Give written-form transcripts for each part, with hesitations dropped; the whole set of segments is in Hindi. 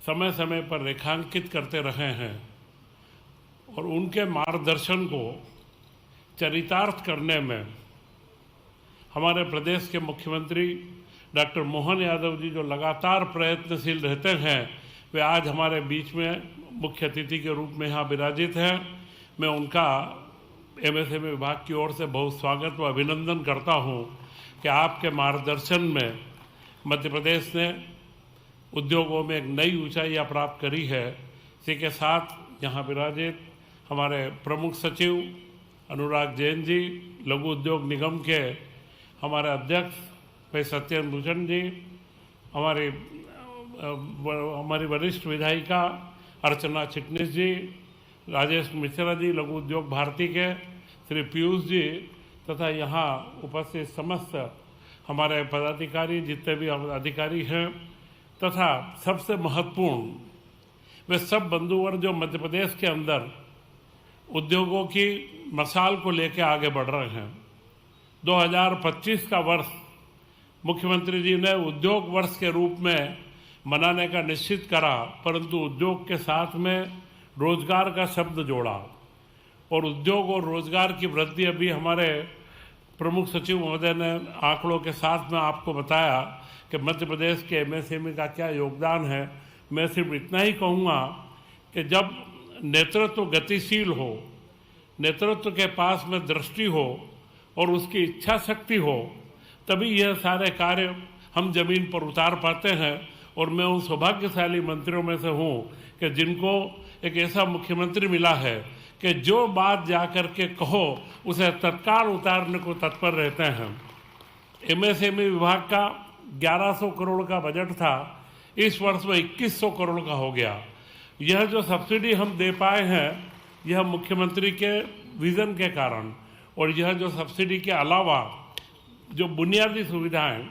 समय समय पर रेखांकित करते रहे हैं और उनके मार्गदर्शन को चरितार्थ करने में हमारे प्रदेश के मुख्यमंत्री डॉक्टर मोहन यादव जी जो लगातार प्रयत्नशील रहते हैं, वे आज हमारे बीच में मुख्य अतिथि के रूप में यहाँ विराजित हैं। मैं उनका एमएसएमई विभाग की ओर से बहुत स्वागत व अभिनंदन करता हूँ कि आपके मार्गदर्शन में मध्य प्रदेश ने उद्योगों में एक नई ऊंचाइयाँ प्राप्त करी है। इसी के साथ यहाँ विराजित हमारे प्रमुख सचिव अनुराग जैन जी, लघु उद्योग निगम के हमारे अध्यक्ष भाई सत्येंद्र भूषण जी, हमारी वरिष्ठ विधायिका अर्चना चिटनिस जी, राजेश मिश्रा जी लघु उद्योग भारती के, श्री पीयूष जी तथा यहाँ उपस्थित समस्त हमारे पदाधिकारी जितने भी अधिकारी हैं, तथा सबसे महत्वपूर्ण वे सब बंधुवर्ग जो मध्य प्रदेश के अंदर उद्योगों की मशाल को लेकर आगे बढ़ रहे हैं। 2025 का वर्ष मुख्यमंत्री जी ने उद्योग वर्ष के रूप में मनाने का निश्चित करा, परंतु उद्योग के साथ में रोजगार का शब्द जोड़ा और उद्योग और रोजगार की वृद्धि अभी हमारे प्रमुख सचिव महोदय ने आंकड़ों के साथ में आपको बताया कि मध्य प्रदेश के एमएसएमई का क्या योगदान है। मैं सिर्फ इतना ही कहूँगा कि जब नेतृत्व गतिशील हो, नेतृत्व के पास में दृष्टि हो और उसकी इच्छा शक्ति हो, तभी यह सारे कार्य हम जमीन पर उतार पाते हैं। और मैं उन सौभाग्यशाली मंत्रियों में से हूँ कि जिनको एक ऐसा मुख्यमंत्री मिला है कि जो बात जाकर के कहो उसे तत्काल उतारने को तत्पर रहते हैं। एमएसएमई विभाग का 1100 करोड़ का बजट था, इस वर्ष में 2100 करोड़ का हो गया। यह जो सब्सिडी हम दे पाए हैं, यह मुख्यमंत्री के विज़न के कारण, और यह जो सब्सिडी के अलावा जो बुनियादी सुविधाएं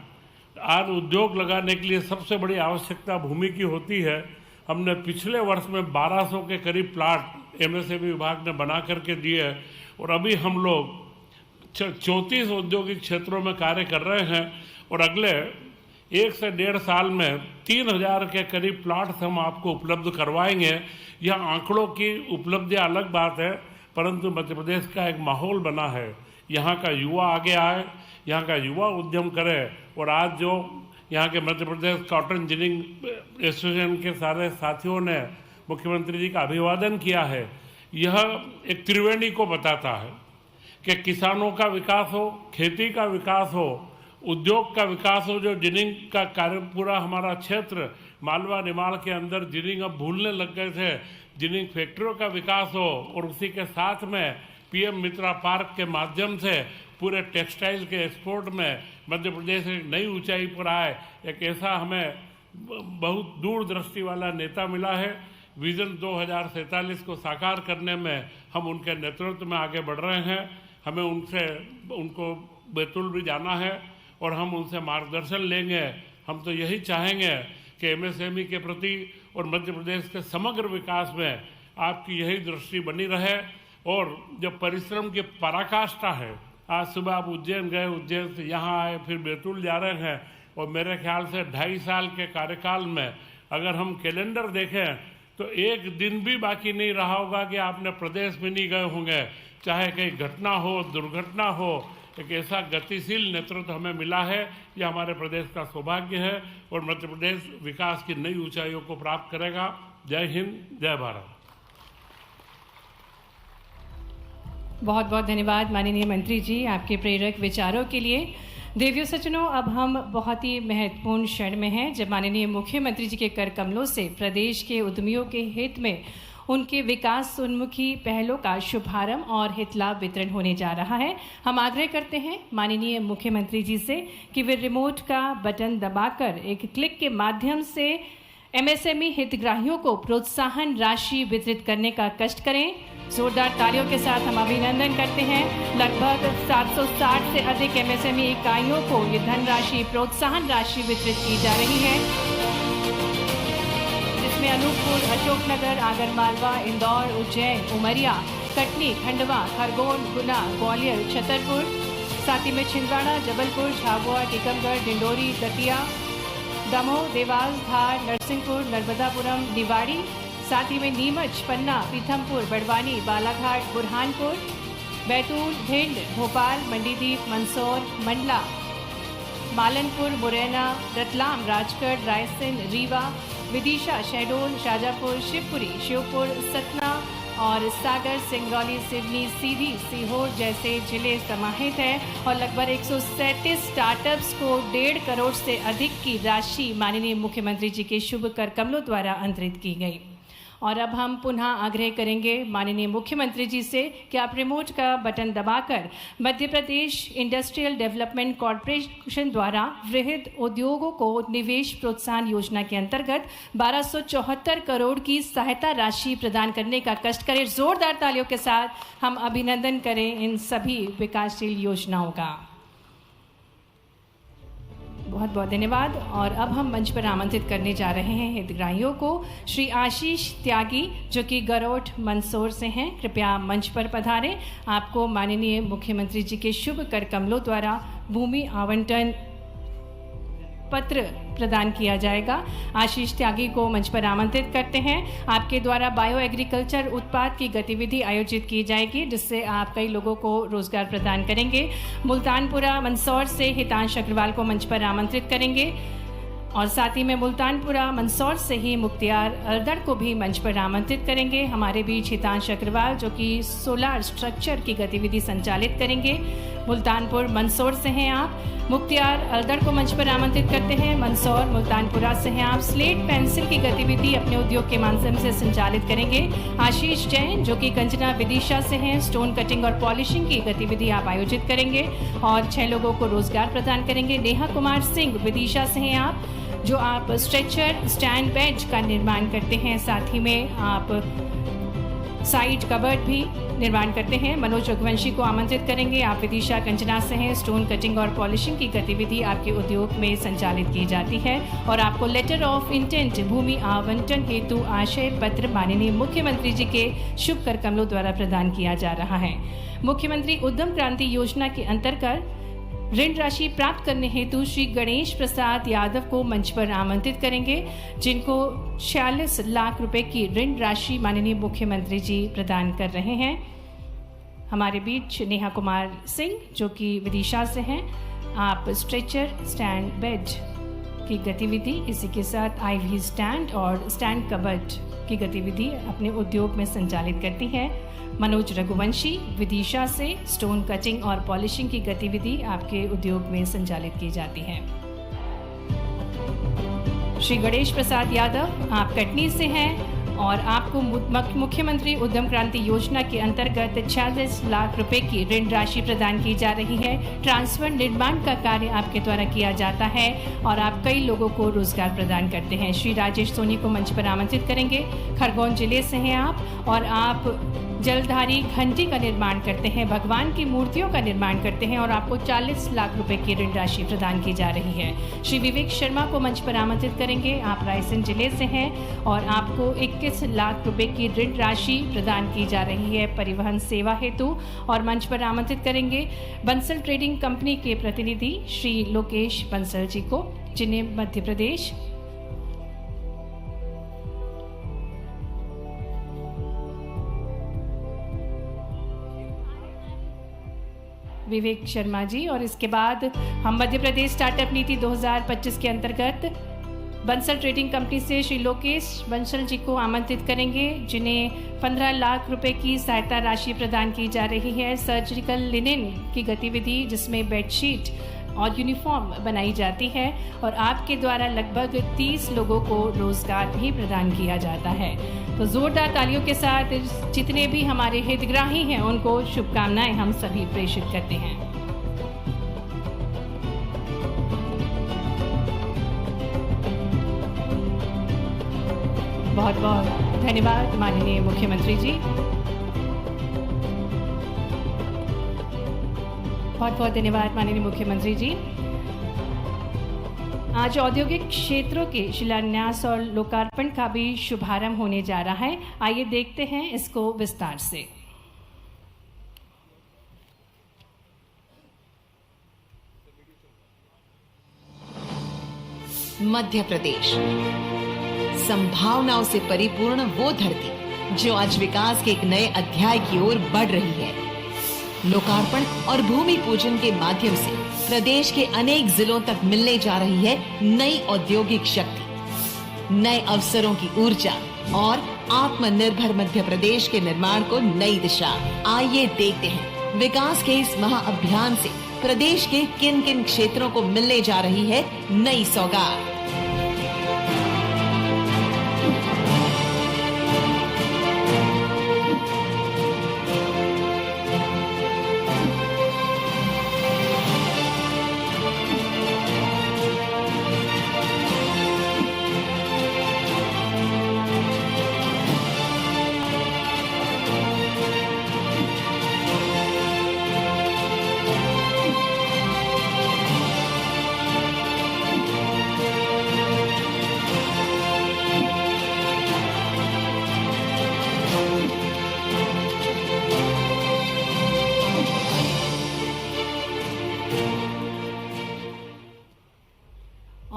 आज उद्योग लगाने के लिए सबसे बड़ी आवश्यकता भूमि की होती है। हमने पिछले वर्ष में 1200 के करीब प्लाट एमएसएमई विभाग ने बना करके दिए और अभी हम लोग 34 औद्योगिक क्षेत्रों में कार्य कर रहे हैं और अगले 1 से 1.5 साल में 3000 के करीब प्लाट्स हम आपको उपलब्ध करवाएंगे। यह आंकड़ों की उपलब्धि अलग बात है, परंतु मध्य प्रदेश का एक माहौल बना है। यहाँ का युवा आगे आए, यहाँ का युवा उद्यम करे और आज जो यहाँ के Madhya Pradesh cotton ginning association के सारे साथियों ने मुख्यमंत्री जी का अभिवादन किया है, यह एक त्रिवेणी को बताता है कि किसानों का विकास हो, खेती का विकास हो, उद्योग का विकास हो। जो जिनिंग का कार्य पूरा हमारा क्षेत्र मालवा निमाड़ के अंदर जिनिंग अब भूलने लग गए थे, जिनिंग फैक्ट्रियों का विकास हो और उसी के साथ में पीएम मित्रा पार्क के माध्यम से पूरे टेक्सटाइल के एक्सपोर्ट में मध्य प्रदेश एक नई ऊंचाई पर आए। एक ऐसा हमें बहुत दूरदृष्टि वाला नेता मिला है। विजन 2047 को साकार करने में हम उनके नेतृत्व में आगे बढ़ रहे हैं। हमें उनको बैतूल भी जाना है और हम उनसे मार्गदर्शन लेंगे। हम तो यही चाहेंगे कि एमएसएमई के प्रति और मध्य प्रदेश के समग्र विकास में आपकी यही दृष्टि बनी रहे। और जब परिश्रम की पराकाष्ठा है, आज सुबह आप उज्जैन गए, उज्जैन से यहाँ आए, फिर बैतूल जा रहे हैं और मेरे ख्याल से 2.5 साल के कार्यकाल में अगर हम कैलेंडर देखें तो एक दिन भी बाकी नहीं रहा होगा कि आपने प्रदेश में नहीं गए होंगे। चाहे कहीं घटना हो, दुर्घटना हो, एक ऐसा गतिशील नेतृत्व हमें मिला है। यह हमारे प्रदेश का सौभाग्य है और मध्य प्रदेश विकास की नई ऊंचाइयों को प्राप्त करेगा। जय हिंद, जय भारत। बहुत बहुत धन्यवाद माननीय मंत्री जी आपके प्रेरक विचारों के लिए। देवियों सज्जनों, अब हम बहुत ही महत्वपूर्ण क्षण में हैं जब माननीय मुख्यमंत्री जी के कर कमलों से प्रदेश के उद्यमियों के हित में उनके विकास उन्मुखी पहलों का शुभारंभ और हित लाभ वितरण होने जा रहा है। हम आग्रह करते हैं माननीय मुख्यमंत्री जी से कि वे रिमोट का बटन दबाकर एक क्लिक के माध्यम से एमएसएमई हितग्राहियों को प्रोत्साहन राशि वितरित करने का कष्ट करें। जोरदार तालियों के साथ हम अभिनंदन करते हैं। लगभग 760 से अधिक एमएसएमई इकाइयों को ये धनराशि प्रोत्साहन राशि वितरित की जा रही है, जिसमें अनूपपुर, अशोकनगर, आगरमालवा, इंदौर, उज्जैन, उमरिया, कटनी, खंडवा, खरगोन, गुना, ग्वालियर, छतरपुर, साथ ही में छिंदवाड़ा, जबलपुर, झाबुआ, टीकमगढ़, डिंडोरी, दतिया, दमोह, देवास, धार, नरसिंहपुर, नर्मदापुरम, निवाड़ी, साथ ही में नीमच, पन्ना, पीथमपुर, बड़वानी, बालाघाट, बुरहानपुर, बैतूल, भिंड, भोपाल, मंडीदीप, मंदसौर, मंडला, मालनपुर, मुरैना, रतलाम, राजगढ़, रायसेन, रीवा, विदिशा, शहडोल, शाजापुर, शिवपुरी, श्योपुर, सतना और सागर, सिंगरौली, सिवनी, सीधी, सीहोर जैसे जिले समाहित हैं और लगभग 137 स्टार्टअप्स को 1.5 करोड़ से अधिक की राशि माननीय मुख्यमंत्री जी के शुभ कर कमलों द्वारा अंतरित की गई। और अब हम पुनः आग्रह करेंगे माननीय मुख्यमंत्री जी से कि आप रिमोट का बटन दबाकर Madhya Pradesh industrial development corporation द्वारा वृहद उद्योगों को निवेश प्रोत्साहन योजना के अंतर्गत 1274 करोड़ की सहायता राशि प्रदान करने का कष्ट करें। जोरदार तालियों के साथ हम अभिनंदन करें इन सभी विकासशील योजनाओं का। बहुत बहुत धन्यवाद। और अब हम मंच पर आमंत्रित करने जा रहे हैं हितग्राहियों को। श्री आशीष त्यागी जो कि गरोठ मंदसौर से हैं, कृपया मंच पर पधारें। आपको माननीय मुख्यमंत्री जी के शुभ कर कमलों द्वारा भूमि आवंटन पत्र प्रदान किया जाएगा। आशीष त्यागी को मंच पर आमंत्रित करते हैं। आपके द्वारा बायो एग्रीकल्चर उत्पाद की गतिविधि आयोजित की जाएगी जिससे आप कई लोगों को रोजगार प्रदान करेंगे। मुल्तानपुरा मंदसौर से हितांश अग्रवाल को मंच पर आमंत्रित करेंगे और साथ ही में मुल्तानपुरा मंदसौर से ही मुख्तियार अरदड़ को भी मंच पर आमंत्रित करेंगे। हमारे बीच हितांश अग्रवाल जो कि सोलार स्ट्रक्चर की गतिविधि संचालित करेंगे। मुल्तानपुर मंदसौर से हैं आप। मुख्तियार अरदड़ को मंच पर आमंत्रित करते हैं। मंदसौर मुल्तानपुरा से हैं आप। स्लेट पेंसिल की गतिविधि अपने उद्योग के माध्यम से संचालित करेंगे। आशीष जैन जो कि कंचना विदिशा से हैं, स्टोन कटिंग और पॉलिशिंग की गतिविधि आप आयोजित करेंगे और 6 लोगों को रोजगार प्रदान करेंगे। नेहा कुमार सिंह विदिशा से हैं आप जो आप स्ट्रेचर स्टैंड बेंच का निर्माण करते हैं, साथ ही में आप साइड कबर्ड भी निर्माण करते हैं। मनोज रघुवंशी को आमंत्रित करेंगे। आप विदिशा कंचना से हैं। स्टोन कटिंग और पॉलिशिंग की गतिविधि आपके उद्योग में संचालित की जाती है और आपको लेटर ऑफ इंटेंट भूमि आवंटन हेतु आशय पत्र माननीय मुख्यमंत्री जी के शुभ कर कमलों द्वारा प्रदान किया जा रहा है। मुख्यमंत्री उद्यम क्रांति योजना के अंतर्गत ऋण राशि प्राप्त करने हेतु श्री गणेश प्रसाद यादव को मंच पर आमंत्रित करेंगे जिनको 46 लाख रुपए की ऋण राशि माननीय मुख्यमंत्री जी प्रदान कर रहे हैं। हमारे बीच नेहा कुमार सिंह जो कि विदिशा से हैं। आप स्ट्रेचर स्टैंड बेड की गतिविधि, इसी के साथ आईवी स्टैंड और स्टैंड कबर्ड की गतिविधि अपने उद्योग में संचालित करती है। मनोज रघुवंशी विदिशा से स्टोन कटिंग और पॉलिशिंग की गतिविधि आपके उद्योग में संचालित की जाती है। श्री गणेश प्रसाद यादव आप कटनी से हैं और आपको मुख्यमंत्री उद्यम क्रांति योजना के अंतर्गत 46 लाख रुपए की ऋण राशि प्रदान की जा रही है। ट्रांसफर निर्माण का कार्य आपके द्वारा किया जाता है और आप कई लोगों को रोजगार प्रदान करते हैं। श्री राजेश सोनी को मंच पर आमंत्रित करेंगे। खरगोन जिले से हैं आप और आप जलधारी घंटी का निर्माण करते हैं, भगवान की मूर्तियों का निर्माण करते हैं और आपको 40 लाख रुपए की ऋण राशि प्रदान की जा रही है। श्री विवेक शर्मा को मंच पर आमंत्रित करेंगे। आप रायसेन जिले से हैं और आपको 21 लाख रुपए की ऋण राशि प्रदान की जा रही है परिवहन सेवा हेतु और मंच पर आमंत्रित करेंगे बंसल ट्रेडिंग कंपनी के प्रतिनिधि श्री लोकेश बंसल जी को, जिन्हें मध्य प्रदेश विवेक शर्मा जी। और इसके बाद हम मध्य प्रदेश स्टार्टअप नीति 2025 के अंतर्गत बंसल ट्रेडिंग कंपनी से श्री लोकेश बंसल जी को आमंत्रित करेंगे जिन्हें 15 लाख रुपए की सहायता राशि प्रदान की जा रही है। सर्जिकल लिनेन की गतिविधि जिसमें बेडशीट और यूनिफॉर्म बनाई जाती है और आपके द्वारा लगभग 30 लोगों को रोजगार भी प्रदान किया जाता है। तो जोरदार तालियों के साथ जितने भी हमारे हितग्राही हैं उनको शुभकामनाएं हम सभी प्रेषित करते हैं। बहुत बहुत धन्यवाद माननीय मुख्यमंत्री जी। बहुत बहुत धन्यवाद माननीय मुख्यमंत्री जी। आज औद्योगिक क्षेत्रों के शिलान्यास और लोकार्पण का भी शुभारंभ होने जा रहा है। आइए देखते हैं इसको विस्तार से। मध्य प्रदेश, संभावनाओं से परिपूर्ण वो धरती जो आज विकास के एक नए अध्याय की ओर बढ़ रही है। लोकार्पण और भूमि पूजन के माध्यम से प्रदेश के अनेक जिलों तक मिलने जा रही है नई औद्योगिक शक्ति, नए अवसरों की ऊर्जा और आत्मनिर्भर मध्य प्रदेश के निर्माण को नई दिशा। आइए देखते हैं विकास के इस महाअभियान से प्रदेश के किन किन क्षेत्रों को मिलने जा रही है नई सौगात।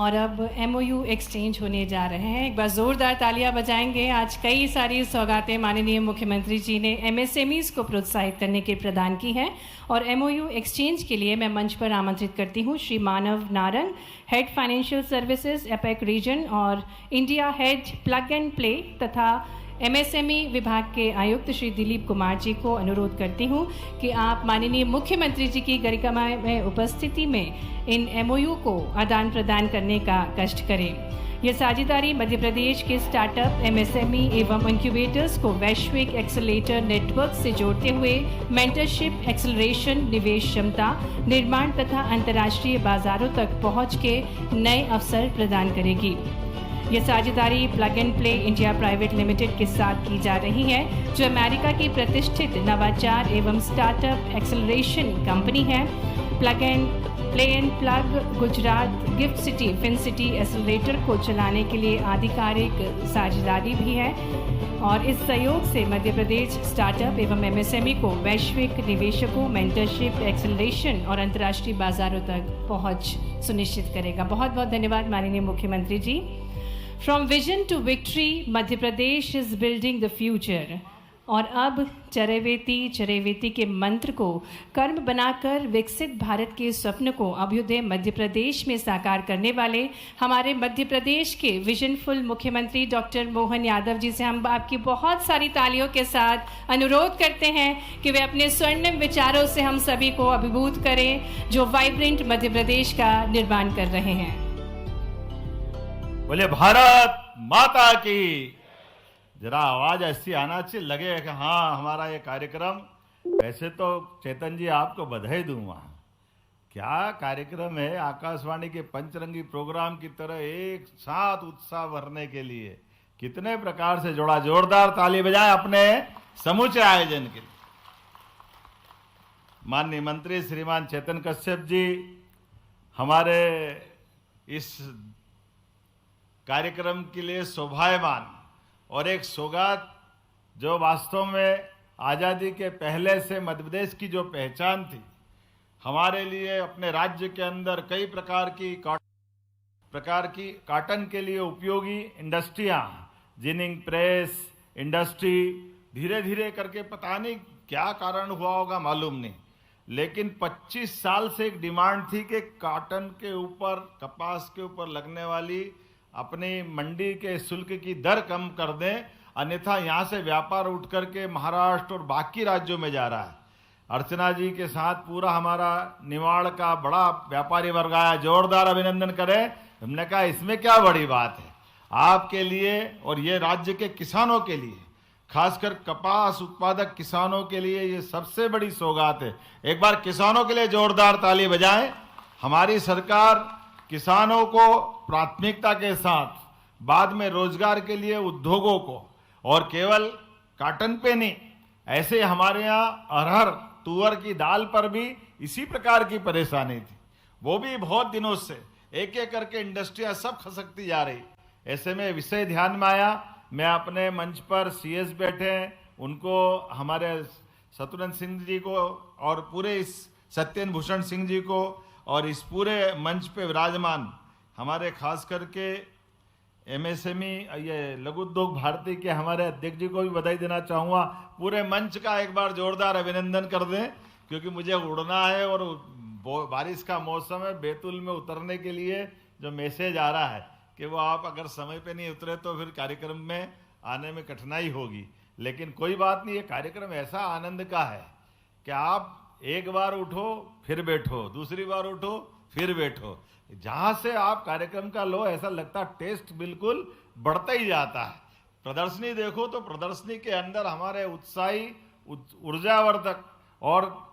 और अब MOU एक्सचेंज होने जा रहे हैं। एक बार जोरदार तालियां बजाएंगे। आज कई सारी सौगातें माननीय मुख्यमंत्री जी ने MSMEs को प्रोत्साहित करने के प्रदान की हैं और MOU एक्सचेंज के लिए मैं मंच पर आमंत्रित करती हूं Shri Manav Narang, head financial services APAC region और India head plug and play तथा MSME विभाग के आयुक्त श्री दिलीप कुमार जी को अनुरोध करती हूं कि आप माननीय मुख्यमंत्री जी की गरिमामय उपस्थिति में इन MOU को आदान प्रदान करने का कष्ट करें। यह साझेदारी मध्य प्रदेश के स्टार्टअप MSME एवं इंक्यूबेटर्स को वैश्विक एक्सेलेरेटर नेटवर्क से जोड़ते हुए मेंटरशिप, एक्सेलरेशन, निवेश क्षमता, निर्माण तथा अंतर्राष्ट्रीय बाजारों तक पहुंच के नए अवसर प्रदान करेगी। यह साझेदारी plug and play India private limited के साथ की जा रही है, जो अमेरिका की प्रतिष्ठित नवाचार एवं स्टार्टअप एक्सेलरेशन कंपनी है। Plug and plug Gujarat GIFT City fin city accelerator को चलाने के लिए आधिकारिक साझेदारी भी है और इस सहयोग से मध्य प्रदेश स्टार्टअप एवं MSME को वैश्विक निवेशकों, मेंटरशिप, एक्सेलरेशन और अंतर्राष्ट्रीय बाजारों तक पहुंच सुनिश्चित करेगा। बहुत बहुत धन्यवाद माननीय मुख्यमंत्री जी। From vision to victory, Madhya Pradesh is building the future। और अब चरैवेती के मंत्र को कर्म बनाकर विकसित भारत के स्वप्न को अभ्युदय मध्य प्रदेश में साकार करने वाले हमारे मध्य प्रदेश के विजनफुल मुख्यमंत्री डॉक्टर मोहन यादव जी से हम आपकी बहुत सारी तालियों के साथ अनुरोध करते हैं कि वे अपने स्वर्णिम विचारों से हम सभी को अभिभूत करें, जो वाइब्रेंट मध्य प्रदेश का निर्माण कर रहे हैं। बोले भारत माता की। जरा आवाज ऐसी आना चाहिए, लगे कि हाँ हमारा ये कार्यक्रम। वैसे तो चेतन जी आपको बधाई दूंगा, क्या कार्यक्रम है। आकाशवाणी के पंचरंगी प्रोग्राम की तरह एक साथ उत्साह भरने के लिए कितने प्रकार से जोड़ा। जोरदार ताली बजाएं अपने समूचे आयोजन के लिए। माननीय मंत्री श्रीमान चेतन कश्यप जी हमारे इस कार्यक्रम के लिए शोभायमान और एक सौगात, जो वास्तव में आज़ादी के पहले से मध्य प्रदेश की जो पहचान थी, हमारे लिए अपने राज्य के अंदर कई प्रकार की कॉटन के लिए उपयोगी इंडस्ट्रियां, जिनिंग प्रेस इंडस्ट्री, धीरे धीरे करके पता नहीं क्या कारण हुआ होगा मालूम नहीं, लेकिन 25 साल से एक डिमांड थी कि कॉटन के ऊपर, कपास के ऊपर लगने वाली अपनी मंडी के शुल्क की दर कम कर दें, अन्यथा यहाँ से व्यापार उठ करके महाराष्ट्र और बाकी राज्यों में जा रहा है। अर्चना जी के साथ पूरा हमारा निवाड़ का बड़ा व्यापारी वर्ग आया, जोरदार अभिनंदन करें। हमने कहा इसमें क्या बड़ी बात है, आपके लिए और ये राज्य के किसानों के लिए, खासकर कपास उत्पादक किसानों के लिए ये सबसे बड़ी सौगात है। एक बार किसानों के लिए जोरदार ताली बजाएं। हमारी सरकार किसानों को प्राथमिकता के साथ बाद में रोजगार के लिए उद्योगों को, और केवल कॉटन पे नहीं, ऐसे हमारे यहाँ अरहर, तुअर की दाल पर भी इसी प्रकार की परेशानी थी। वो भी बहुत दिनों से एक एक करके इंडस्ट्रियां सब खसकती जा रही। ऐसे में विषय ध्यान में आया, मैं अपने मंच पर CS बैठे हैं, उनको, हमारे शत्रुघ्न सिंह जी को और पूरे इस सत्येंद्र भूषण सिंह जी को और इस पूरे मंच पे विराजमान हमारे खास करके एमएसएमई ये लघु उद्योग भारती के हमारे अध्यक्ष जी को भी बधाई देना चाहूँगा। पूरे मंच का एक बार जोरदार अभिनंदन कर दें, क्योंकि मुझे उड़ना है और बारिश का मौसम है। बैतूल में उतरने के लिए जो मैसेज आ रहा है कि वो आप अगर समय पे नहीं उतरे तो फिर कार्यक्रम में आने में कठिनाई होगी, लेकिन कोई बात नहीं, ये कार्यक्रम ऐसा आनंद का है कि आप एक बार उठो फिर बैठो, दूसरी बार उठो फिर बैठो, जहां से आप कार्यक्रम का लो ऐसा लगता टेस्ट बिल्कुल बढ़ता ही जाता है। प्रदर्शनी देखो तो प्रदर्शनी के अंदर हमारे उत्साही, ऊर्जावर्धक और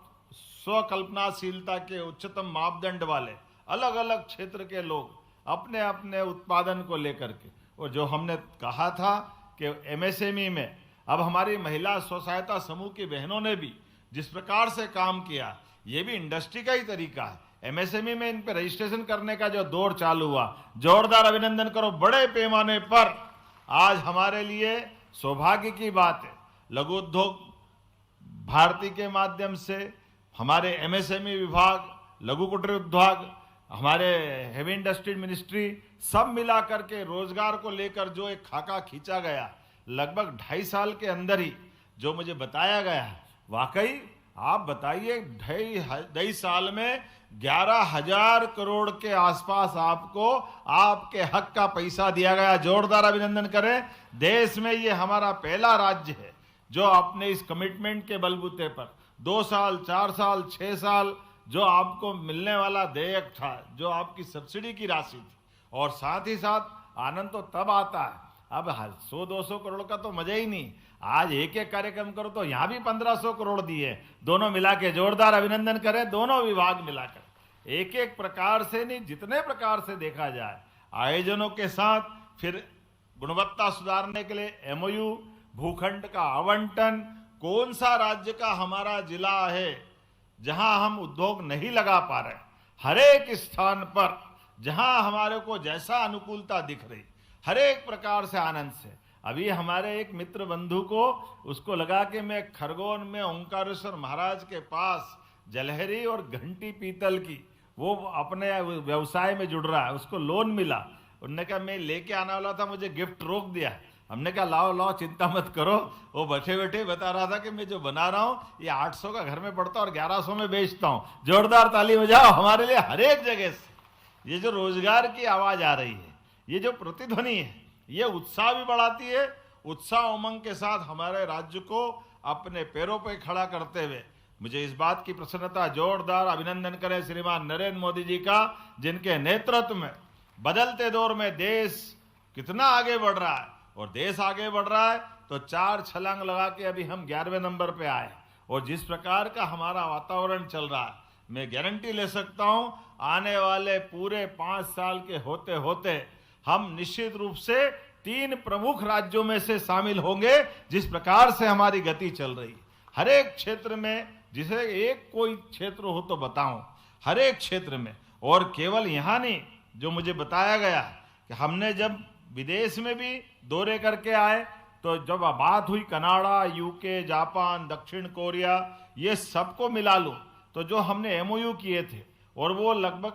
स्वकल्पनाशीलता के उच्चतम मापदंड वाले अलग अलग क्षेत्र के लोग अपने अपने उत्पादन को लेकर के, और जो हमने कहा था कि एमएसएमई में अब हमारी महिला स्व सहायता समूह की बहनों ने भी जिस प्रकार से काम किया, ये भी इंडस्ट्री का ही तरीका है। एमएसएमई में इन पे रजिस्ट्रेशन करने का जो दौर चालू हुआ, जोरदार अभिनंदन करो। बड़े पैमाने पर आज हमारे लिए सौभाग्य की बात है, लघु उद्योग भारती के माध्यम से हमारे एमएसएमई विभाग, लघु कुटीर उद्योग, हमारे हेवी इंडस्ट्री मिनिस्ट्री सब मिला करके रोजगार को लेकर जो एक खाका खींचा गया, लगभग 2.5 साल के अंदर ही जो मुझे बताया गया है, वाकई आप बताइए 2.5 साल में 11,000 करोड़ के आसपास आपको आपके हक का पैसा दिया गया। जोरदार अभिनंदन करें। देश में ये हमारा पहला राज्य है जो अपने इस कमिटमेंट के बलबूते पर 2 साल, 4 साल, 6 साल जो आपको मिलने वाला देयक था, जो आपकी सब्सिडी की राशि थी, और साथ ही साथ आनंद तो तब आता है, अब 100-200 करोड़ का तो मजा ही नहीं। आज एक एक कार्यक्रम करो तो यहाँ भी 1500 करोड़ दिए, दोनों मिला के। जोरदार अभिनंदन करें दोनों विभाग मिलाकर। एक एक प्रकार से नहीं, जितने प्रकार से देखा जाए आयोजनों के साथ, फिर गुणवत्ता सुधारने के लिए एमओयू, भूखंड का आवंटन, कौन सा राज्य का हमारा जिला है जहां हम उद्योग नहीं लगा पा रहे, हर एक स्थान पर जहां हमारे को जैसा अनुकूलता दिख रही, हर एक प्रकार से आनंद से। अभी हमारे एक मित्र बंधु को उसको लगा कि मैं खरगोन में ओंकारेश्वर महाराज के पास जलहरी और घंटी पीतल की वो अपने व्यवसाय में जुड़ रहा है, उसको लोन मिला। उन्होंने कहा मैं लेके आने वाला था, मुझे गिफ्ट रोक दिया। हमने कहा लाओ लाओ चिंता मत करो। वो बैठे बैठे बता रहा था कि मैं जो बना रहा हूँ ये 800 का घर में पड़ता और 1100 में बेचता हूँ। जोरदार ताली बजाओ हमारे लिए। हर एक जगह से ये जो रोजगार की आवाज आ रही है, ये जो प्रतिध्वनि है, ये उत्साह भी बढ़ाती है। उत्साह उमंग के साथ हमारे राज्य को अपने पैरों पर खड़ा करते हुए मुझे इस बात की प्रसन्नता, जोरदार अभिनंदन करें श्रीमान नरेंद्र मोदी जी का, जिनके नेतृत्व में बदलते दौर में देश कितना आगे बढ़ रहा है। और देश आगे बढ़ रहा है तो 4 छलांग लगा के अभी हम 11वें नंबर पे आए। और जिस प्रकार का हमारा वातावरण चल रहा है, मैं गारंटी ले सकता हूं आने वाले पूरे 5 साल के होते होते हम निश्चित रूप से 3 प्रमुख राज्यों में से शामिल होंगे। जिस प्रकार से हमारी गति चल रही है हर एक क्षेत्र में, जिसे एक कोई क्षेत्र हो तो बताऊं, हर एक क्षेत्र में। और केवल यहाँ नहीं, जो मुझे बताया गया कि हमने जब विदेश में भी दौरे करके आए तो जब बात हुई कनाडा, यूके, जापान, दक्षिण कोरिया, ये सबको मिला लो तो जो हमने एमओयू किए थे और वो लगभग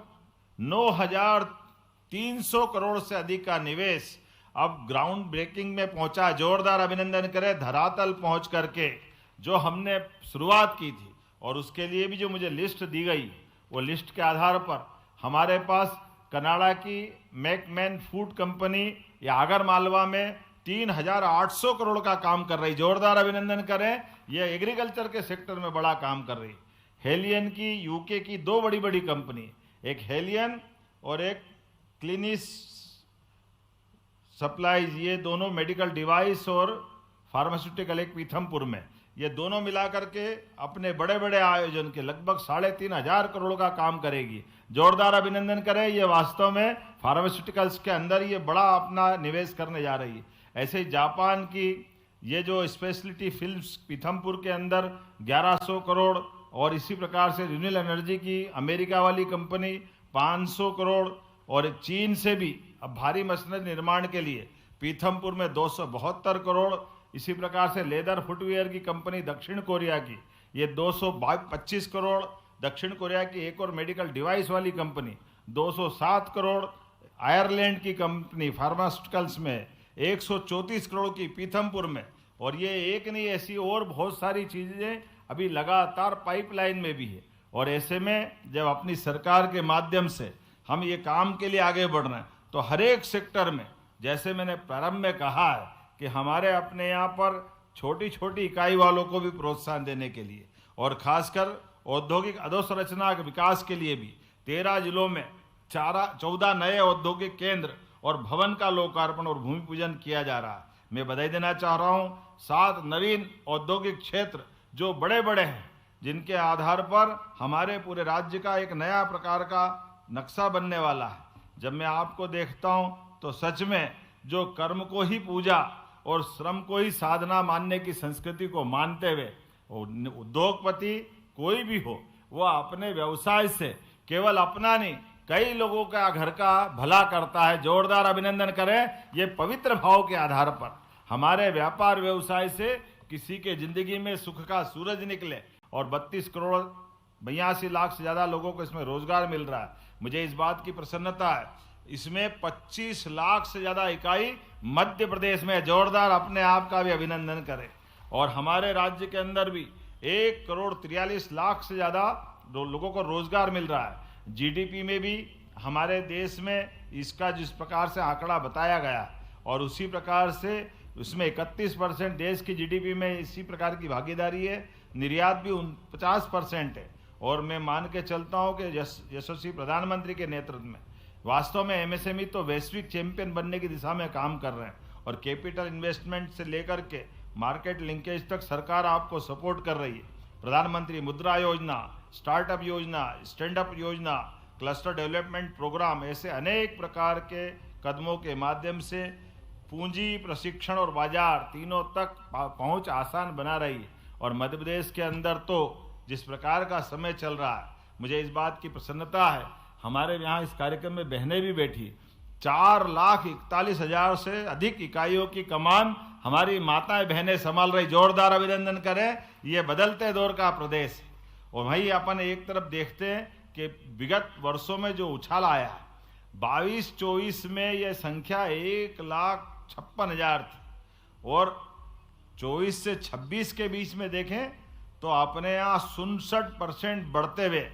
9,300 करोड़ से अधिक का निवेश अब ग्राउंड ब्रेकिंग में पहुंचा। जोरदार अभिनंदन करें। धरातल पहुंच करके जो हमने शुरुआत की थी, और उसके लिए भी जो मुझे लिस्ट दी गई, वो लिस्ट के आधार पर हमारे पास कनाडा की मैकमैन फूड कंपनी या आगर मालवा में 3,800 करोड़ का काम कर रही। जोरदार अभिनंदन करें। ये एग्रीकल्चर के सेक्टर में बड़ा काम कर रही। हेलियन की यूके की 2 बड़ी बड़ी कंपनी, एक हेलियन और एक क्लिनिस सप्लाईज, ये दोनों मेडिकल डिवाइस और फार्मास्यूटिकल, एक पीथमपुर में, ये दोनों मिलाकर के अपने बड़े बड़े आयोजन के लगभग 3,500 करोड़ का काम करेगी। जोरदार अभिनंदन करें। ये वास्तव में फार्मास्यूटिकल्स के अंदर ये बड़ा अपना निवेश करने जा रही है। ऐसे ही जापान की ये जो स्पेशलिटी फिल्म्स पीथमपुर के अंदर 1100 करोड़, और इसी प्रकार से रिन्यूएबल एनर्जी की अमेरिका वाली कंपनी 500 करोड़, और चीन से भी अब भारी मशीनरी निर्माण के लिए पीथमपुर में 272 करोड़। इसी प्रकार से लेदर फुटवियर की कंपनी दक्षिण कोरिया की ये 225 करोड़। दक्षिण कोरिया की एक और मेडिकल डिवाइस वाली कंपनी 207 करोड़। आयरलैंड की कंपनी फार्मास्यूटिकल्स में 134 करोड़ की पीथमपुर में, और ये एक नहीं, ऐसी और बहुत सारी चीजें अभी लगातार पाइपलाइन में भी है। और ऐसे में जब अपनी सरकार के माध्यम से हम ये काम के लिए आगे बढ़ रहे हैं, तो हर एक सेक्टर में, जैसे मैंने प्रारंभ में कहा है कि हमारे अपने यहाँ पर छोटी छोटी इकाई वालों को भी प्रोत्साहन देने के लिए और खासकर औद्योगिक अधोसंरचना के विकास के लिए भी 13 जिलों में 14 नए औद्योगिक केंद्र और भवन का लोकार्पण और भूमि पूजन किया जा रहा है। मैं बधाई देना चाह रहा हूँ 7 नवीन औद्योगिक क्षेत्र जो बड़े बड़े हैं, जिनके आधार पर हमारे पूरे राज्य का एक नया प्रकार का नक्शा बनने वाला है। जब मैं आपको देखता हूँ तो सच में जो कर्म को ही पूजा और श्रम को ही साधना मानने की संस्कृति को मानते हुए उद्योगपति कोई भी हो, वह अपने व्यवसाय से केवल अपना नहीं, कई लोगों का घर का भला करता है। जोरदार अभिनंदन करें। ये पवित्र भाव के आधार पर हमारे व्यापार व्यवसाय से किसी के जिंदगी में सुख का सूरज निकले और 32 करोड़ 82 लाख से ज्यादा लोगों को इसमें रोजगार मिल रहा है। मुझे इस बात की प्रसन्नता है, इसमें 25 लाख से ज्यादा इकाई मध्य प्रदेश में। जोरदार अपने आप का भी अभिनंदन करें। और हमारे राज्य के अंदर भी 1 करोड़ 43 लाख से ज्यादा लोगों को रोजगार मिल रहा है। जीडीपी में भी हमारे देश में इसका जिस प्रकार से आंकड़ा बताया गया और उसी प्रकार से उसमें 31% देश की जीडीपी में इसी प्रकार की भागीदारी है। निर्यात भी 50% है। और मैं मान के चलता हूं कि यशस्वी प्रधानमंत्री के नेतृत्व में वास्तव में एमएसएमई तो वैश्विक चैंपियन बनने की दिशा में काम कर रहे हैं। और कैपिटल इन्वेस्टमेंट से लेकर के मार्केट लिंकेज तक सरकार आपको सपोर्ट कर रही है। प्रधानमंत्री मुद्रा योजना, स्टार्टअप योजना, स्टैंड अप योजना, क्लस्टर डेवलपमेंट प्रोग्राम, ऐसे अनेक प्रकार के कदमों के माध्यम से पूंजी, प्रशिक्षण और बाजार तीनों तक पहुंच आसान बना रही है। और मध्य प्रदेश के अंदर तो जिस प्रकार का समय चल रहा है, मुझे इस बात की प्रसन्नता है, हमारे यहाँ इस कार्यक्रम में बहनें भी बैठी, 4,41,000 से अधिक इकाइयों की कमान हमारी माताएं बहनें संभाल रही। जोरदार अभिनंदन करें। ये बदलते दौर का प्रदेश है। और वही अपन एक तरफ देखते हैं कि विगत वर्षों में जो उछाल आया है, 22-24 में यह संख्या 1,56,000 थी और 24 से 26 के बीच में देखें तो अपने यहाँ 67% बढ़ते हुए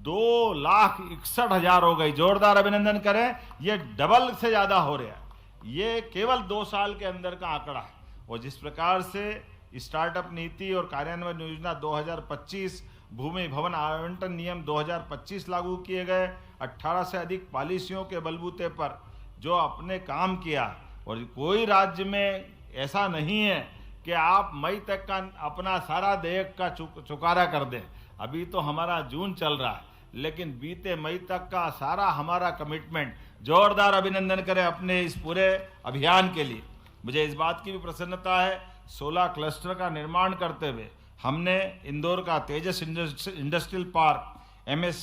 2,61,000 हो गई। जोरदार अभिनंदन करें। ये डबल से ज्यादा हो रहा है। ये केवल 2 साल के अंदर का आंकड़ा है। और जिस प्रकार से स्टार्टअप नीति और कार्यान्वयन योजना 2025, भूमि भवन आवंटन नियम 2025 लागू किए गए, 18 से अधिक पॉलिसियों के बलबूते पर जो आपने काम किया, और कोई राज्य में ऐसा नहीं है कि आप मई तक का अपना सारा देय का चुकारा कर दें। अभी तो हमारा जून चल रहा है, लेकिन बीते मई तक का सारा हमारा कमिटमेंट। जोरदार अभिनंदन करें अपने इस पूरे अभियान के लिए। मुझे इस बात की भी प्रसन्नता है, 16 क्लस्टर का निर्माण करते हुए हमने इंदौर का Tejas industrial park, MS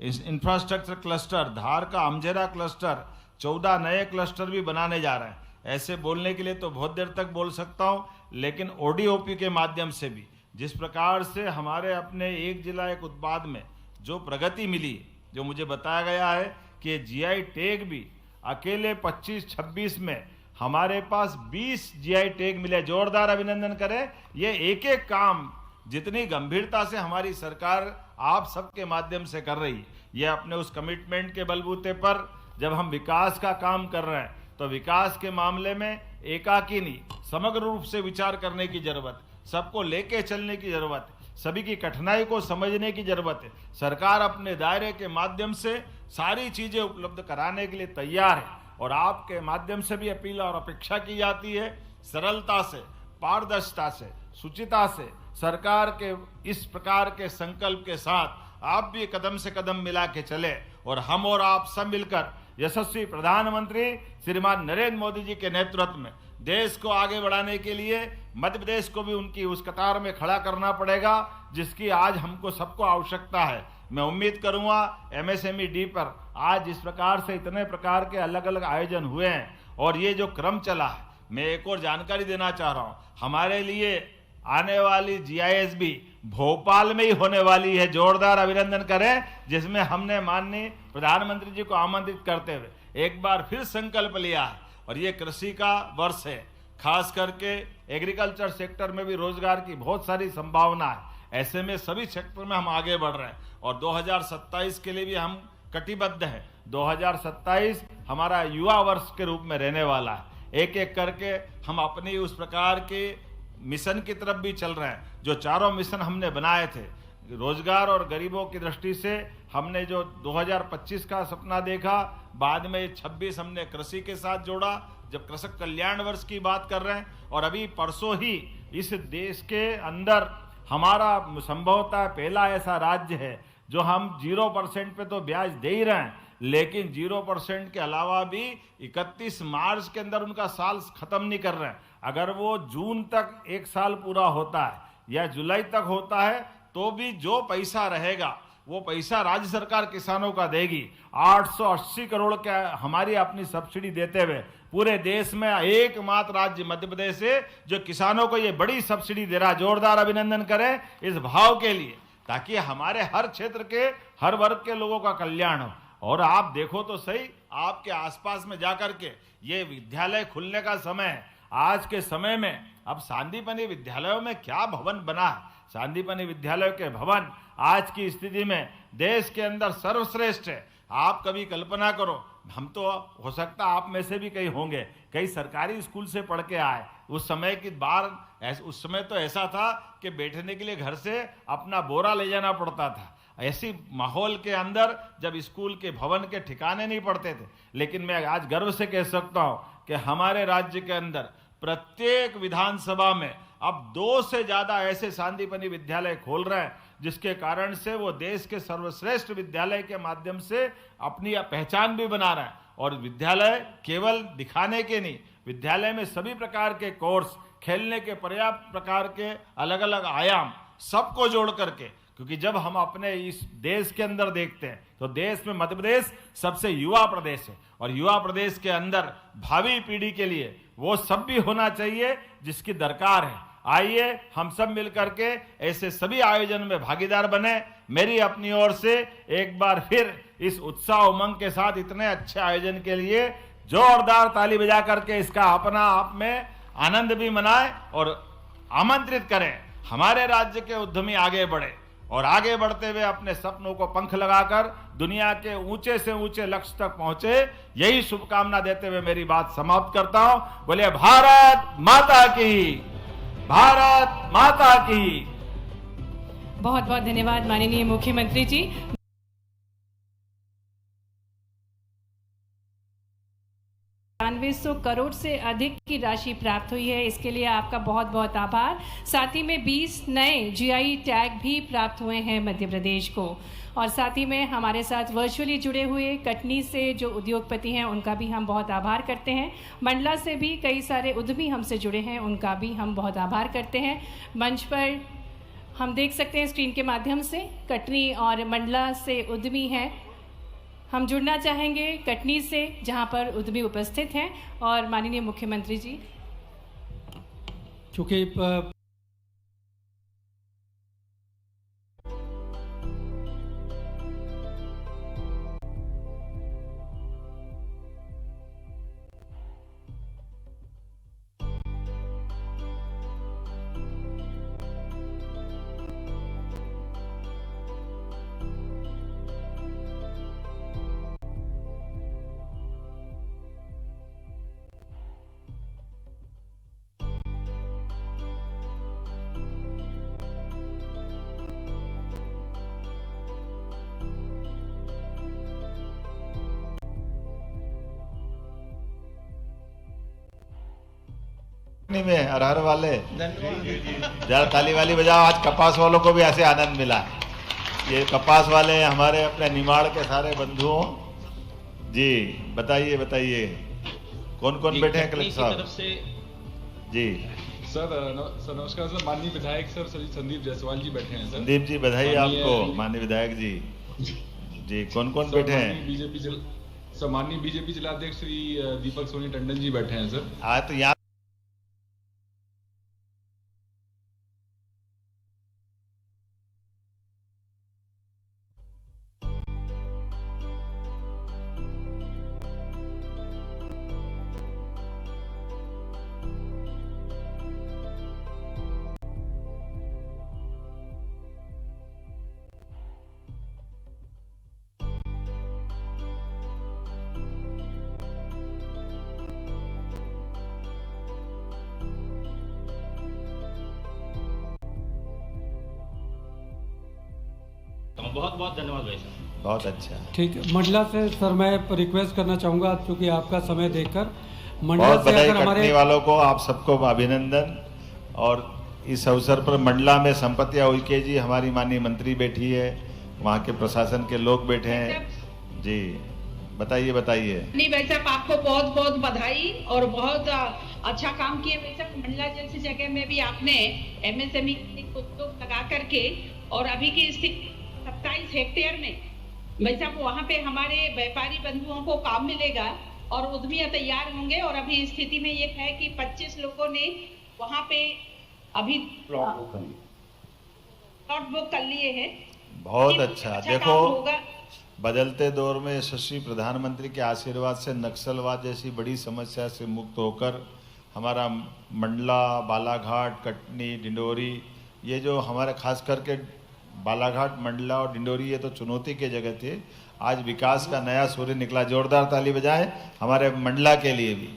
infrastructure cluster, Dhar का अमझेरा क्लस्टर, 14 नए क्लस्टर भी बनाने जा रहे हैं। ऐसे बोलने के लिए तो बहुत देर तक बोल सकता हूं, लेकिन ओडीओपी के माध्यम से भी जिस प्रकार से हमारे अपने एक जिला एक उत्पाद में जो प्रगति मिली, जो मुझे बताया गया है कि जीआई टैग भी अकेले 25-26 में हमारे पास 20 जीआई टैग मिले। जोरदार अभिनंदन करें। ये एक एक काम जितनी गंभीरता से हमारी सरकार आप सबके माध्यम से कर रही है, ये अपने उस कमिटमेंट के बलबूते पर जब हम विकास का काम कर रहे हैं तो विकास के मामले में एकाकी नहीं, समग्र रूप से विचार करने की जरूरत, सबको लेके चलने की जरूरत है, सभी की कठिनाई को समझने की जरूरत है। सरकार अपने दायरे के माध्यम से सारी चीजें उपलब्ध कराने के लिए तैयार है। और आपके माध्यम से भी अपील और अपेक्षा की जाती है, सरलता से, पारदर्शिता से, सुचिता से सरकार के इस प्रकार के संकल्प के साथ आप भी कदम से कदम मिला के चले और हम और आप सब मिलकर यशस्वी प्रधानमंत्री श्रीमान नरेंद्र मोदी जी के नेतृत्व में देश को आगे बढ़ाने के लिए मध्य प्रदेश को भी उनकी उस कतार में खड़ा करना पड़ेगा जिसकी आज हमको सबको आवश्यकता है। मैं उम्मीद करूंगा एमएसएमई डी पर आज इस प्रकार से इतने प्रकार के अलग अलग आयोजन हुए हैं और ये जो क्रम चला है, मैं एक और जानकारी देना चाह रहा हूं, हमारे लिए आने वाली जीआईएस भी भोपाल में ही होने वाली है। जोरदार अभिनंदन करें, जिसमें हमने माननीय प्रधानमंत्री जी को आमंत्रित करते हुए एक बार फिर संकल्प लिया है और ये कृषि का वर्ष है। खास करके एग्रीकल्चर सेक्टर में भी रोजगार की बहुत सारी संभावना है। ऐसे में सभी सेक्टर में हम आगे बढ़ रहे हैं और 2027 के लिए भी हम कटिबद्ध हैं। 2027 हमारा युवा वर्ष के रूप में रहने वाला है। एक एक करके हम अपनी उस प्रकार के मिशन की तरफ भी चल रहे हैं जो चारों मिशन हमने बनाए थे। रोजगार और गरीबों की दृष्टि से हमने जो 2025 का सपना देखा, बाद में 26 हमने कृषि के साथ जोड़ा, जब कृषक कल्याण वर्ष की बात कर रहे हैं। और अभी परसों ही इस देश के अंदर हमारा संभवतः पहला ऐसा राज्य है जो हम 0% पे तो ब्याज दे ही रहे हैं, लेकिन 0% के अलावा भी 31 मार्च के अंदर उनका साल खत्म नहीं कर रहे हैं। अगर वो जून तक एक साल पूरा होता है या जुलाई तक होता है तो भी जो पैसा रहेगा वो पैसा राज्य सरकार किसानों का देगी। 880 करोड़ का हमारी अपनी सब्सिडी देते हुए पूरे देश में एकमात्र राज्य मध्य प्रदेश है जो किसानों को ये बड़ी सब्सिडी दे रहा। जोरदार अभिनंदन करें इस भाव के लिए, ताकि हमारे हर क्षेत्र के हर वर्ग के लोगों का कल्याण हो। और आप देखो तो सही, आपके आसपास में जाकर के ये विद्यालय खुलने का समय है। आज के समय में अब सांदीपनि विद्यालयों में क्या भवन बना है। सांदीपनि विद्यालय के भवन आज की स्थिति में देश के अंदर सर्वश्रेष्ठ है। आप कभी कल्पना करो, हम तो हो सकता आप में से भी कई होंगे, कई सरकारी स्कूल से पढ़ के आए। उस समय की बार उस समय तो ऐसा था कि बैठने के लिए घर से अपना बोरा ले जाना पड़ता था। ऐसी माहौल के अंदर जब स्कूल के भवन के ठिकाने नहीं पड़ते थे। लेकिन मैं आज गर्व से कह सकता हूं कि हमारे राज्य के अंदर प्रत्येक विधानसभा में अब 2 से ज्यादा ऐसे सांदीपनि विद्यालय खोल रहे हैं, जिसके कारण से वो देश के सर्वश्रेष्ठ विद्यालय के माध्यम से अपनी पहचान भी बना रहे हैं। और विद्यालय केवल दिखाने के नहीं, विद्यालय में सभी प्रकार के कोर्स, खेलने के पर्याप्त प्रकार के अलग अलग आयाम सबको जोड़ करके, क्योंकि जब हम अपने इस देश के अंदर देखते हैं तो देश में मध्य प्रदेश सबसे युवा प्रदेश है। और युवा प्रदेश के अंदर भावी पीढ़ी के लिए वो सब भी होना चाहिए जिसकी दरकार है। आइए हम सब मिलकर के ऐसे सभी आयोजन में भागीदार बने। मेरी अपनी ओर से एक बार फिर इस उत्साह उमंग के साथ इतने अच्छे आयोजन के लिए जोरदार ताली बजा करके इसका अपना आप में आनंद भी मनाएं और आमंत्रित करें हमारे राज्य के उद्यमी आगे बढ़े और आगे बढ़ते हुए अपने सपनों को पंख लगाकर दुनिया के ऊंचे से ऊंचे लक्ष्य तक पहुंचे। यही शुभकामना देते हुए मेरी बात समाप्त करता हूं। बोले भारत माता की, भारत माता की। बहुत बहुत धन्यवाद माननीय मुख्यमंत्री जी। 9200 करोड़ से अधिक की राशि प्राप्त हुई है, इसके लिए आपका बहुत बहुत आभार। साथ ही में 20 नए जीआई टैग भी प्राप्त हुए हैं मध्य प्रदेश को। और साथ ही में हमारे साथ वर्चुअली जुड़े हुए कटनी से जो उद्योगपति हैं उनका भी हम बहुत आभार करते हैं। मंडला से भी कई सारे उद्यमी हमसे जुड़े हैं, उनका भी हम बहुत आभार करते हैं। मंच पर हम देख सकते हैं स्क्रीन के माध्यम से कटनी और मंडला से उद्यमी हैं। हम जुड़ना चाहेंगे कटनी से जहां पर उद्यमी उपस्थित हैं। और माननीय मुख्यमंत्री जी, चूँकि में अरहर वाले जरा ताली वाली बजाओ। आज कपास वालों को भी ऐसे आनंद मिला। ये कपास वाले हमारे अपने निमाड़ के सारे बंधुओं जी, बताइए बताइए कौन कौन बैठे हैं कलेक्टर साहब जी। सर नमस्कार सर। माननीय विधायक सर संदीप जायसवाल जी बैठे हैं। सर संदीप जी बधाई आपको। माननीय विधायक जी जी कौन कौन बैठे हैं? माननीय बीजेपी जिलाध्यक्ष श्री दीपक सोनी टंडन जी बैठे हैं सर। आज तो यहाँ बहुत बहुत धन्यवाद भाई साहब। बहुत अच्छा, ठीक है। मंडला से सर मैं रिक्वेस्ट करना चाहूँगा क्योंकि आपका समय देखकर मंडला बहुत से बधाई अगर हमारे कटनी वालों को, आप सबको अभिनंदन। और इस अवसर पर मंडला में संपत्तिया उइके जी हमारी माननीय मंत्री बैठी है, वहाँ के प्रशासन के लोग बैठे हैं जी। बताइए बताइए। नहीं भाई साहब, आपको बहुत बहुत बधाई और बहुत अच्छा काम किया भाई साहब। मंडला जैसी जगह में भी आपने एमएसएमई उद्योग लगा करके और अभी की स्थिति 27 हेक्टेयर में भाई साहब वहाँ पे हमारे व्यापारी बंधुओं को काम मिलेगा और उद्यमी तैयार होंगे। और अभी स्थिति में ये है कि 25 लोगों ने वहाँ पे अभी प्लॉट बुक कर लिए हैं। बहुत अच्छा। काम देखो, होगा। बदलते दौर में यशस्वी प्रधानमंत्री के आशीर्वाद से नक्सलवाद जैसी बड़ी समस्या से मुक्त होकर हमारा मंडला, बालाघाट, कटनी, डिंडोरी, ये जो हमारे खास करके बालाघाट, मंडला और डिंडोरी, ये तो चुनौती के जगह थे, आज विकास का नया सूर्य निकला। जोरदार ताली बजाएं हमारे मंडला के लिए भी।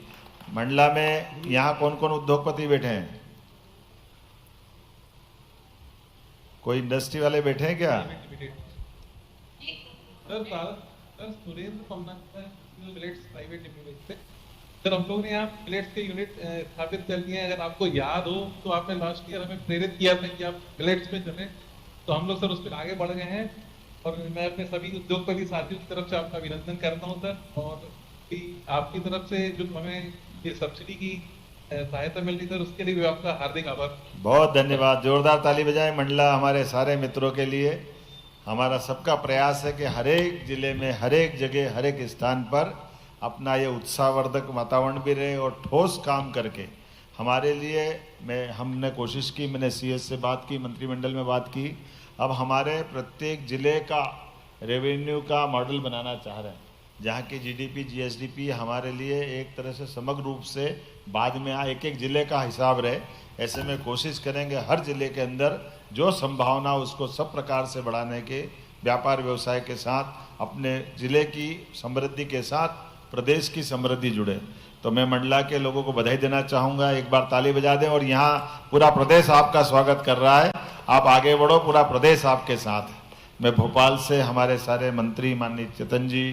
मंडला में यहाँ कौन कौन उद्योगपति बैठे हैं? कोई इंडस्ट्री वाले बैठे हैं क्या? Sir Surendra Pamma millets private limited से सर हम लोग ने यहाँ मिलेट्स के यूनिट स्थापित कर दिए हैं। अगर आपको याद हो तो आपने लास्ट ईयर हमें प्रेरित किया था कि आप मिलेट्स पे चलें, तो हम लोग सर उस पर आगे बढ़ गए हैं। और मैं अपने सभी उद्योगपति साथियों की तरफ से आपका अभिनंदन करता हूँ सर। और आपकी तरफ से जो हमें ये सब्सिडी की सहायता मिल रही सर, उसके लिए भी आपका हार्दिक आभार। बहुत धन्यवाद। जोरदार ताली बजाएं मंडला हमारे सारे मित्रों के लिए। हमारा सबका प्रयास है कि हर एक जिले में, हर एक जगह, हर एक स्थान पर अपना ये उत्साहवर्धक वातावरण भी रहे और ठोस काम करके हमारे लिए हमने कोशिश की। मैंने सीएस से बात की, मंत्रिमंडल में बात की। अब हमारे प्रत्येक जिले का रेवेन्यू का मॉडल बनाना चाह रहे हैं, जहाँ की जीडीपी, जीएसडीपी हमारे लिए एक तरह से समग्र रूप से बाद में एक एक जिले का हिसाब रहे। ऐसे में कोशिश करेंगे हर जिले के अंदर जो संभावना उसको सब प्रकार से बढ़ाने के, व्यापार व्यवसाय के साथ, अपने जिले की समृद्धि के साथ प्रदेश की समृद्धि जुड़े। तो मैं मंडला के लोगों को बधाई देना चाहूँगा, एक बार ताली बजा दें। और यहाँ पूरा प्रदेश आपका स्वागत कर रहा है, आप आगे बढ़ो, पूरा प्रदेश आपके साथ है। मैं भोपाल से हमारे सारे मंत्री माननीय चेतन जी,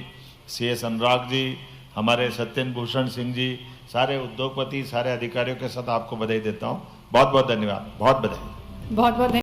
CS अनुराग जी, हमारे सत्येंद्र भूषण सिंह जी, सारे उद्योगपति, सारे अधिकारियों के साथ आपको बधाई देता हूँ। बहुत बहुत धन्यवाद, बहुत बधाई। बहुत बहुत